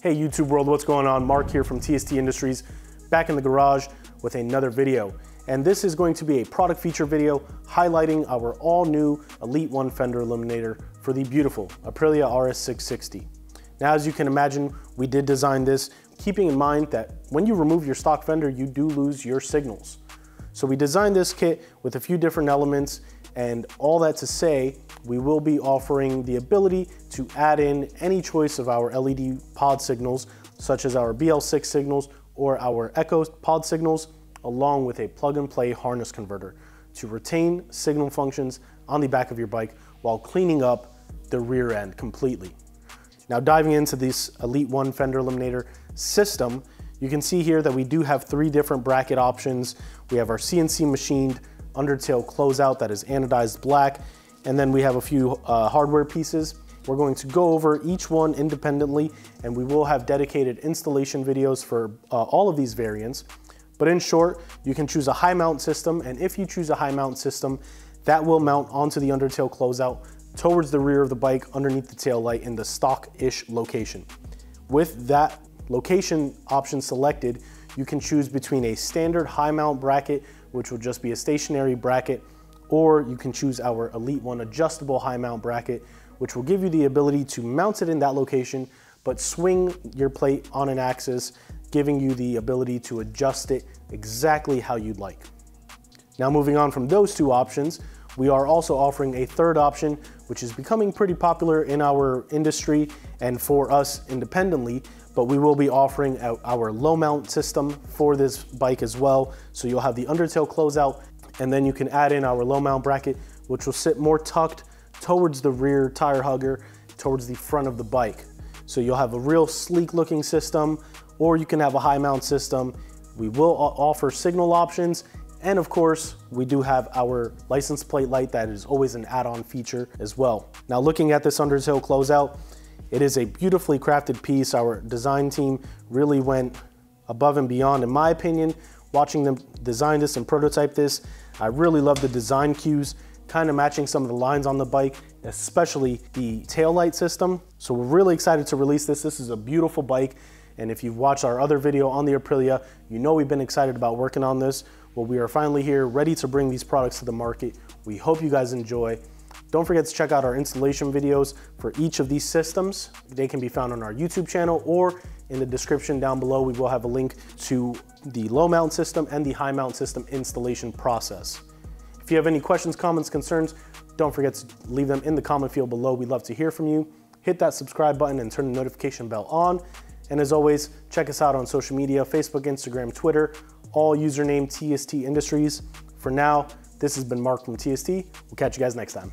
Hey YouTube world, what's going on? Mark here from TST Industries, back in the garage with another video. And this is going to be a product feature video highlighting our all new Elite 1 Fender Eliminator for the beautiful Aprilia RS 660. Now, as you can imagine, we did design this keeping in mind that when you remove your stock Fender, you do lose your signals. So we designed this kit with a few different elements, and all that to say, we will be offering the ability to add in any choice of our LED pod signals, such as our BL6 signals or our Echo pod signals, along with a plug-and-play harness converter to retain signal functions on the back of your bike while cleaning up the rear end completely. Now, diving into this Elite 1 Fender Eliminator system, you can see here that we do have 3 different bracket options. We have our CNC machined undertail closeout that is anodized black, and then we have a few hardware pieces. We're going to go over each one independently, and we will have dedicated installation videos for all of these variants. But in short, you can choose a high mount system, and if you choose a high mount system, that will mount onto the undertail closeout towards the rear of the bike underneath the tail light in the stock-ish location. With that location option selected, you can choose between a standard high mount bracket, which will just be a stationary bracket, or you can choose our Elite 1 adjustable high mount bracket, which will give you the ability to mount it in that location, but swing your plate on an axis, giving you the ability to adjust it exactly how you'd like. Now, moving on from those 2 options, we are also offering a 3rd option, which is becoming pretty popular in our industry and for us independently, but we will be offering our low mount system for this bike as well. So you'll have the undertail closeout, and then you can add in our low mount bracket, which will sit more tucked towards the rear tire hugger, towards the front of the bike. So you'll have a real sleek looking system, or you can have a high mount system. We will offer signal options, and of course, we do have our license plate light that is always an add-on feature as well. Now, looking at this undertail closeout, it is a beautifully crafted piece. Our design team really went above and beyond, in my opinion. Watching them design this and prototype this, I really love the design cues, kind of matching some of the lines on the bike, especially the tail light system. So we're really excited to release this. This is a beautiful bike. And if you've watched our other video on the Aprilia, you know we've been excited about working on this. Well, we are finally here, ready to bring these products to the market. We hope you guys enjoy. Don't forget to check out our installation videos for each of these systems. They can be found on our YouTube channel, or in the description down below, we will have a link to the low mount system and the high mount system installation process. If you have any questions, comments, concerns, don't forget to leave them in the comment field below. We'd love to hear from you. Hit that subscribe button and turn the notification bell on. And as always, check us out on social media, Facebook, Instagram, Twitter, all username TST Industries. For now, this has been Mark from TST. We'll catch you guys next time.